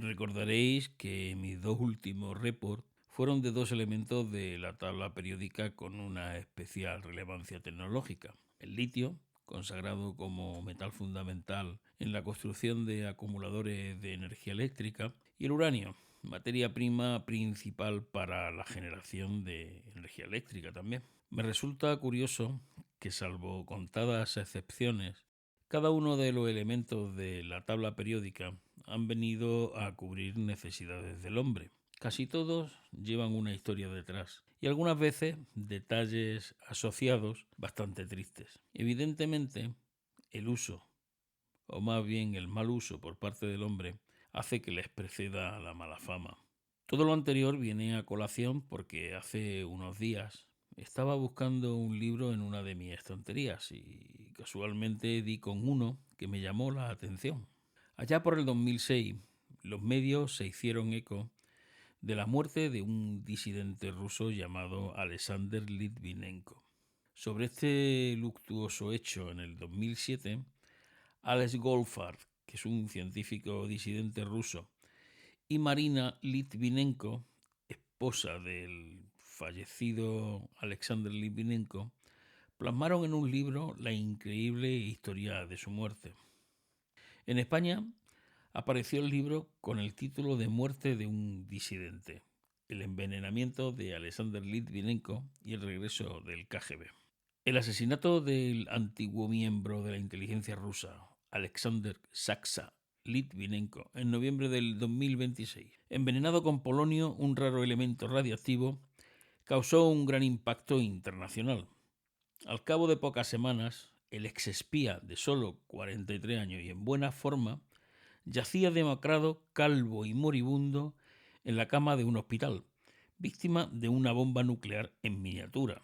Recordaréis que mis dos últimos reports fueron de dos elementos de la tabla periódica con una especial relevancia tecnológica. El litio, consagrado como metal fundamental en la construcción de acumuladores de energía eléctrica, y el uranio, materia prima principal para la generación de energía eléctrica también. Me resulta curioso que, salvo contadas excepciones, cada uno de los elementos de la tabla periódica han venido a cubrir necesidades del hombre. Casi todos llevan una historia detrás y algunas veces detalles asociados bastante tristes. Evidentemente, el uso, o más bien el mal uso por parte del hombre, hace que les preceda la mala fama. Todo lo anterior viene a colación porque hace unos días estaba buscando un libro en una de mis estanterías y casualmente di con uno que me llamó la atención. Allá por el 2006, los medios se hicieron eco de la muerte de un disidente ruso llamado Alexander Litvinenko. Sobre este luctuoso hecho en el 2007, Alex Goldfarb, que es un científico disidente ruso, y Marina Litvinenko, esposa del fallecido Alexander Litvinenko, plasmaron en un libro la increíble historia de su muerte. En España apareció el libro con el título de Muerte de un disidente, el envenenamiento de Alexander Litvinenko y el regreso del KGB. El asesinato del antiguo miembro de la inteligencia rusa, Alexander Saksa Litvinenko, en noviembre del 2026, envenenado con polonio, un raro elemento radiactivo, causó un gran impacto internacional. Al cabo de pocas semanas, el exespía de solo 43 años y en buena forma yacía demacrado, calvo y moribundo en la cama de un hospital, víctima de una bomba nuclear en miniatura.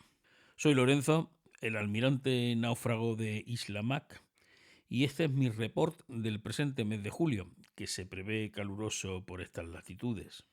Soy Lorenzo, el almirante náufrago de Isla Mac, y este es mi report del presente mes de julio, que se prevé caluroso por estas latitudes.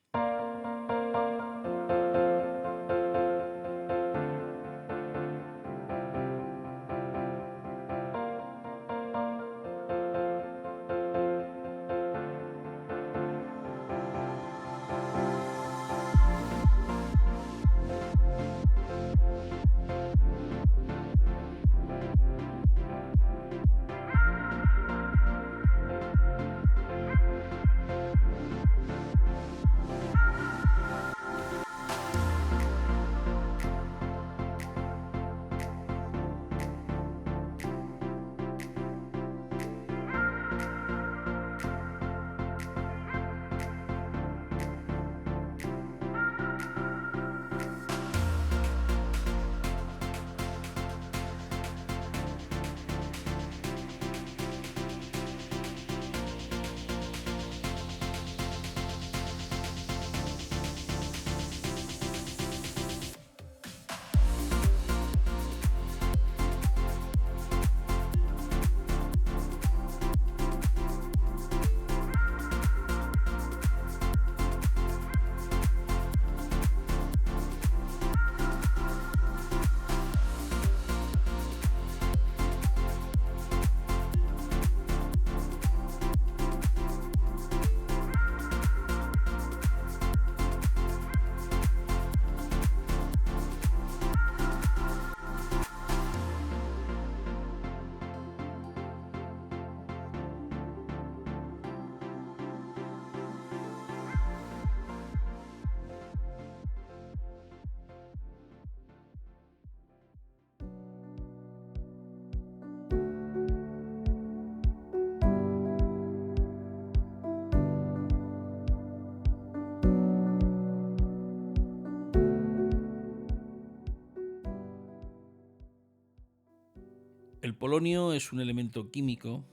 El polonio es un elemento químico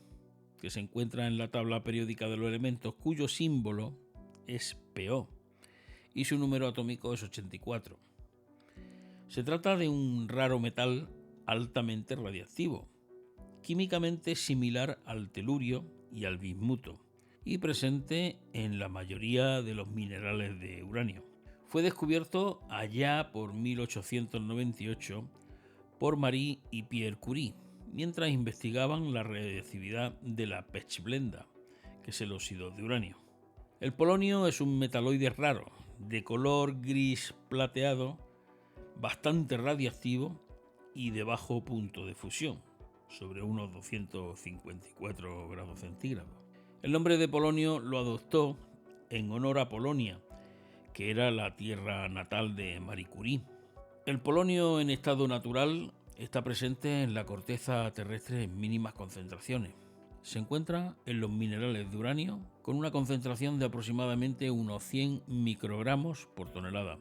que se encuentra en la tabla periódica de los elementos, cuyo símbolo es PO y su número atómico es 84. Se trata de un raro metal altamente radiactivo, químicamente similar al telurio y al bismuto, y presente en la mayoría de los minerales de uranio. Fue descubierto allá por 1898 por Marie y Pierre Curie, mientras investigaban la radiactividad de la pechblenda, que es el óxido de uranio. El polonio es un metaloide raro, de color gris plateado, bastante radiactivo y de bajo punto de fusión, sobre unos 254 grados centígrados. El nombre de polonio lo adoptó en honor a Polonia, que era la tierra natal de Marie Curie. El polonio en estado natural está presente en la corteza terrestre en mínimas concentraciones. Se encuentra en los minerales de uranio con una concentración de aproximadamente unos 100 microgramos por tonelada.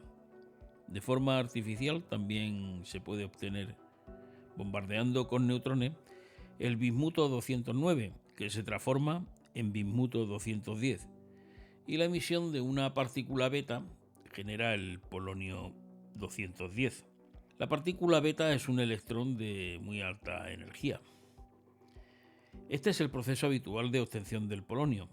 De forma artificial también se puede obtener, bombardeando con neutrones, el bismuto 209, que se transforma en bismuto 210, y la emisión de una partícula beta genera el polonio 210. La partícula beta es un electrón de muy alta energía. Este es el proceso habitual de obtención del polonio.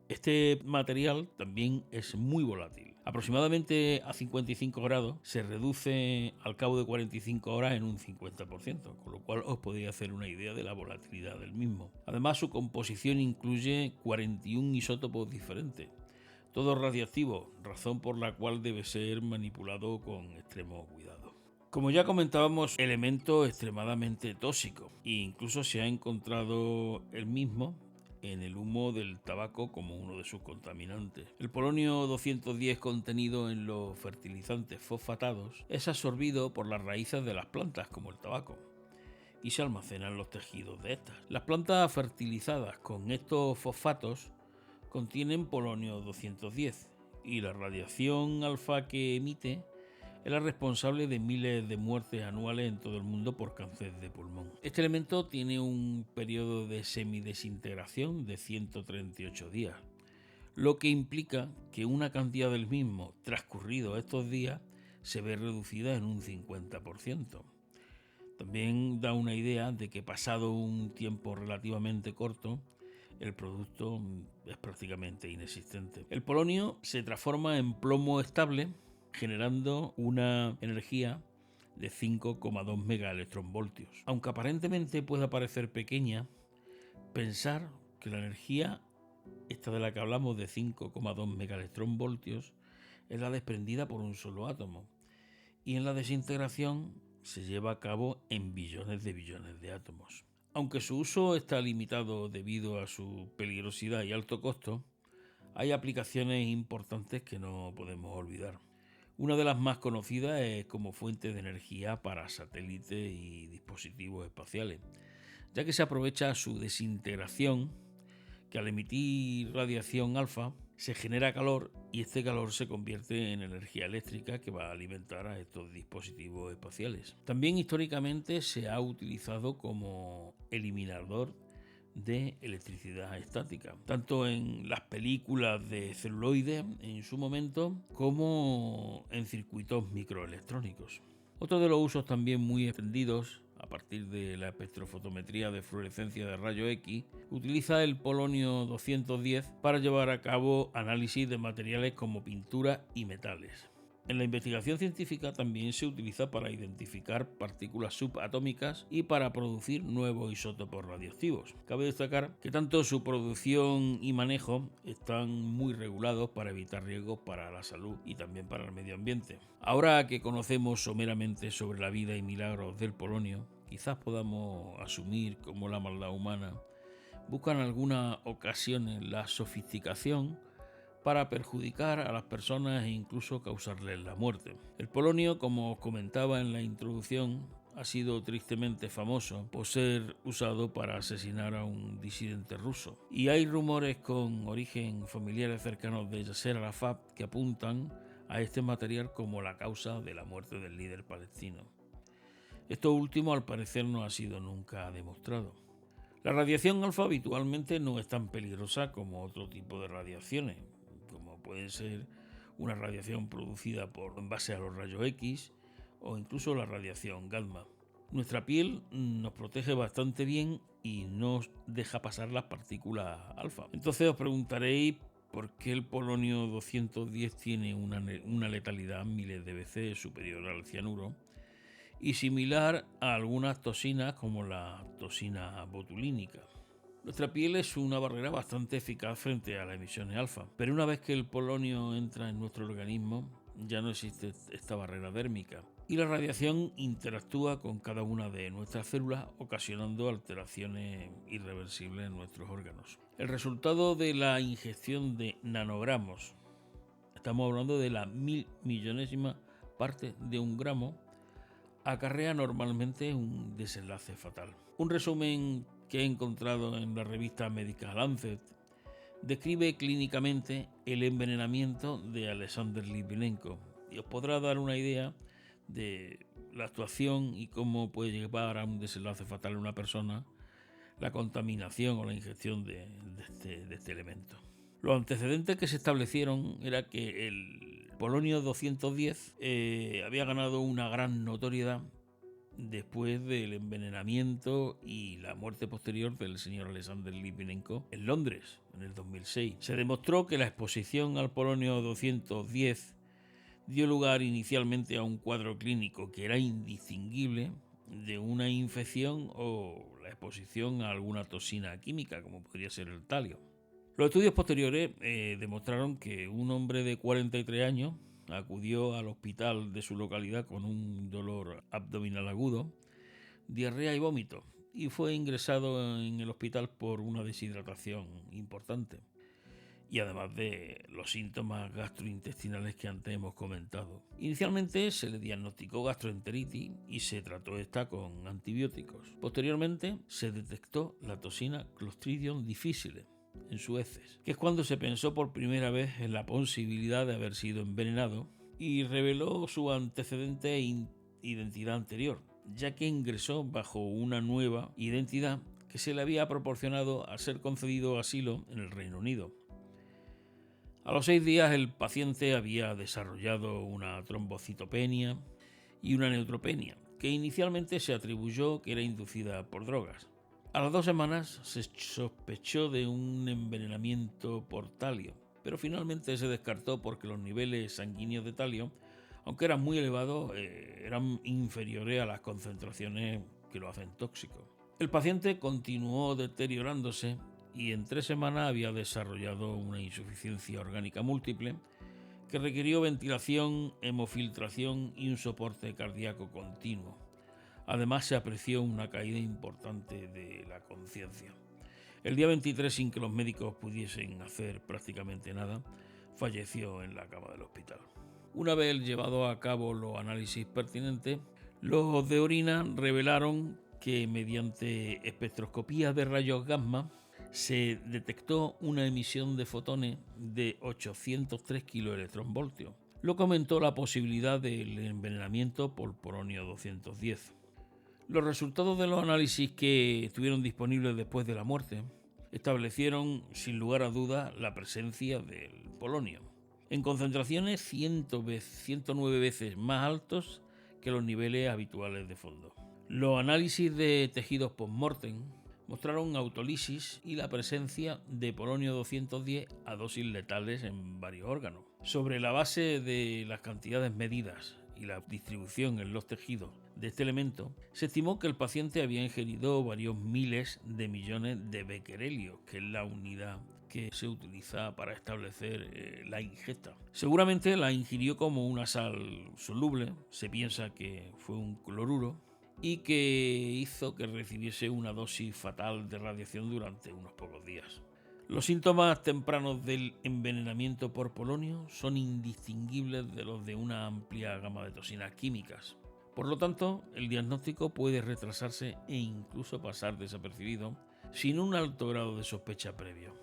Este material también es muy volátil. Aproximadamente a 55 grados se reduce al cabo de 45 horas en un 50%, con lo cual os podéis hacer una idea de la volatilidad del mismo. Además, su composición incluye 41 isótopos diferentes, todos radiactivos, razón por la cual debe ser manipulado con extremo cuidado. Como ya comentábamos, elemento extremadamente tóxico, e incluso se ha encontrado el mismo en el humo del tabaco como uno de sus contaminantes. El polonio 210 contenido en los fertilizantes fosfatados es absorbido por las raíces de las plantas como el tabaco y se almacena en los tejidos de estas. Las plantas fertilizadas con estos fosfatos contienen polonio 210 y la radiación alfa que emite es la responsable de miles de muertes anuales en todo el mundo por cáncer de pulmón. Este elemento tiene un periodo de semidesintegración de 138 días, lo que implica que una cantidad del mismo transcurridos estos días se ve reducida en un 50%. También da una idea de que pasado un tiempo relativamente corto, el producto es prácticamente inexistente. El polonio se transforma en plomo estable, generando una energía de 5,2 megaelectronvoltios. Aunque aparentemente pueda parecer pequeña, pensar que la energía, esta de la que hablamos de 5,2 megaelectronvoltios, es la desprendida por un solo átomo. Y en la desintegración se lleva a cabo en billones de átomos. Aunque su uso está limitado debido a su peligrosidad y alto costo, hay aplicaciones importantes que no podemos olvidar. Una de las más conocidas es como fuente de energía para satélites y dispositivos espaciales, ya que se aprovecha su desintegración, que al emitir radiación alfa se genera calor y este calor se convierte en energía eléctrica que va a alimentar a estos dispositivos espaciales. También históricamente se ha utilizado como eliminador de electricidad estática, tanto en las películas de celuloide en su momento como en circuitos microelectrónicos. Otro de los usos también muy extendidos a partir de la espectrofotometría de fluorescencia de rayos X, utiliza el polonio 210 para llevar a cabo análisis de materiales como pintura y metales. En la investigación científica también se utiliza para identificar partículas subatómicas y para producir nuevos isótopos radioactivos. Cabe destacar que tanto su producción y manejo están muy regulados para evitar riesgos para la salud y también para el medio ambiente. Ahora que conocemos someramente sobre la vida y milagros del polonio, quizás podamos asumir como la maldad humana busca en algunas ocasiones la sofisticación para perjudicar a las personas e incluso causarles la muerte. El polonio, como os comentaba en la introducción, ha sido tristemente famoso por ser usado para asesinar a un disidente ruso. Y hay rumores con origen familiares cercanos de Yasser Arafat que apuntan a este material como la causa de la muerte del líder palestino. Esto último al parecer no ha sido nunca demostrado. La radiación alfa habitualmente no es tan peligrosa como otro tipo de radiaciones, como puede ser una radiación producida en base a los rayos X o incluso la radiación gamma. Nuestra piel nos protege bastante bien y no deja pasar las partículas alfa. Entonces os preguntaréis por qué el polonio 210 tiene una letalidad miles de veces superior al cianuro y similar a algunas toxinas como la toxina botulínica. Nuestra piel es una barrera bastante eficaz frente a las emisiones alfa, pero una vez que el polonio entra en nuestro organismo, ya no existe esta barrera dérmica y la radiación interactúa con cada una de nuestras células, ocasionando alteraciones irreversibles en nuestros órganos. El resultado de la ingestión de nanogramos, estamos hablando de la 1000 millonésima parte de un gramo, acarrea normalmente un desenlace fatal. Un resumen que he encontrado en la revista médica Lancet describe clínicamente el envenenamiento de Alexander Litvinenko y os podrá dar una idea de la actuación y cómo puede llevar a un desenlace fatal en una persona la contaminación o la ingestión de este elemento. Los antecedentes que se establecieron era que el polonio 210 había ganado una gran notoriedad después del envenenamiento y la muerte posterior del señor Alexander Litvinenko en Londres en el 2006. Se demostró que la exposición al polonio 210 dio lugar inicialmente a un cuadro clínico que era indistinguible de una infección o la exposición a alguna toxina química, como podría ser el talio. Los estudios posteriores demostraron que un hombre de 43 años acudió al hospital de su localidad con un dolor abdominal agudo, diarrea y vómito, y fue ingresado en el hospital por una deshidratación importante, y además de los síntomas gastrointestinales que antes hemos comentado. Inicialmente se le diagnosticó gastroenteritis y se trató esta con antibióticos. Posteriormente se detectó la toxina Clostridium difficile en sus heces, que es cuando se pensó por primera vez en la posibilidad de haber sido envenenado, y reveló su antecedente e identidad anterior, ya que ingresó bajo una nueva identidad que se le había proporcionado al ser concedido asilo en el Reino Unido. A los 6 días el paciente había desarrollado una trombocitopenia y una neutropenia, que inicialmente se atribuyó que era inducida por drogas. A las 2 semanas se sospechó de un envenenamiento por talio, pero finalmente se descartó porque los niveles sanguíneos de talio, aunque eran muy elevados, eran inferiores a las concentraciones que lo hacen tóxico. El paciente continuó deteriorándose y en 3 semanas había desarrollado una insuficiencia orgánica múltiple que requirió ventilación, hemofiltración y un soporte cardíaco continuo. Además, se apreció una caída importante de la conciencia. El día 23, sin que los médicos pudiesen hacer prácticamente nada, falleció en la cama del hospital. Una vez llevado a cabo los análisis pertinentes, los de orina revelaron que mediante espectroscopía de rayos gamma se detectó una emisión de fotones de 803 kiloelectronvoltios, lo que aumentó la posibilidad del envenenamiento por polonio 210. Los resultados de los análisis que estuvieron disponibles después de la muerte establecieron sin lugar a dudas la presencia del polonio, en concentraciones 109 veces más altos que los niveles habituales de fondo. Los análisis de tejidos post-mortem mostraron autolisis y la presencia de polonio 210 a dosis letales en varios órganos. Sobre la base de las cantidades medidas y la distribución en los tejidos de este elemento, se estimó que el paciente había ingerido varios miles de millones de becquerelios, que es la unidad que se utiliza para establecer la ingesta. Seguramente la ingirió como una sal soluble, se piensa que fue un cloruro, y que hizo que recibiese una dosis fatal de radiación durante unos pocos días. Los síntomas tempranos del envenenamiento por polonio son indistinguibles de los de una amplia gama de toxinas químicas. Por lo tanto, el diagnóstico puede retrasarse e incluso pasar desapercibido sin un alto grado de sospecha previo.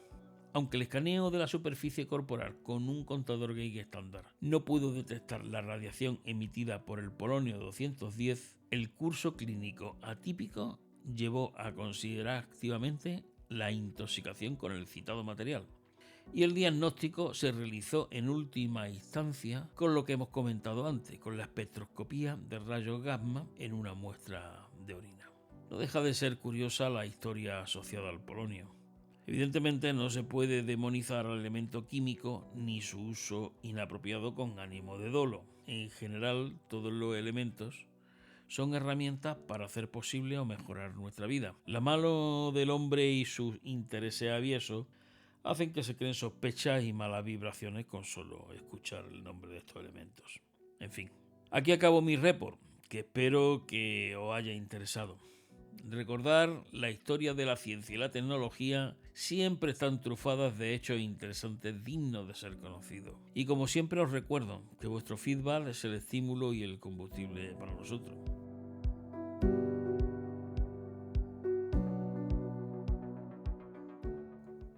Aunque el escaneo de la superficie corporal con un contador Geiger estándar no pudo detectar la radiación emitida por el polonio 210, el curso clínico atípico llevó a considerar activamente la intoxicación con el citado material, y el diagnóstico se realizó en última instancia con lo que hemos comentado antes, con la espectroscopía de rayos gamma en una muestra de orina. No deja de ser curiosa la historia asociada al polonio. Evidentemente no se puede demonizar al elemento químico ni su uso inapropiado con ánimo de dolo. En general, todos los elementos son herramientas para hacer posible o mejorar nuestra vida. La mano del hombre y sus intereses aviesos hacen que se creen sospechas y malas vibraciones con solo escuchar el nombre de estos elementos. En fin, aquí acabo mi report, que espero que os haya interesado. Recordar, la historia de la ciencia y la tecnología siempre están trufadas de hechos interesantes dignos de ser conocidos. Y como siempre os recuerdo que vuestro feedback es el estímulo y el combustible para nosotros.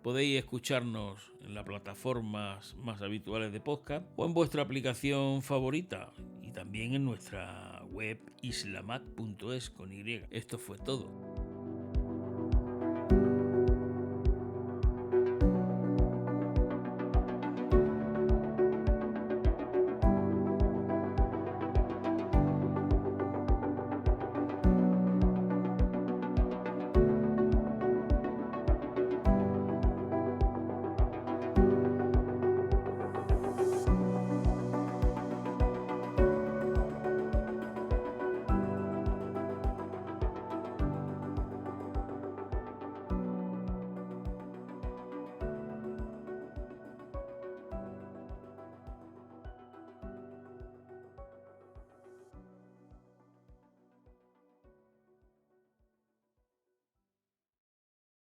Podéis escucharnos en las plataformas más habituales de podcast o en vuestra aplicación favorita y también en nuestra web islamat.es con Y. Esto fue todo.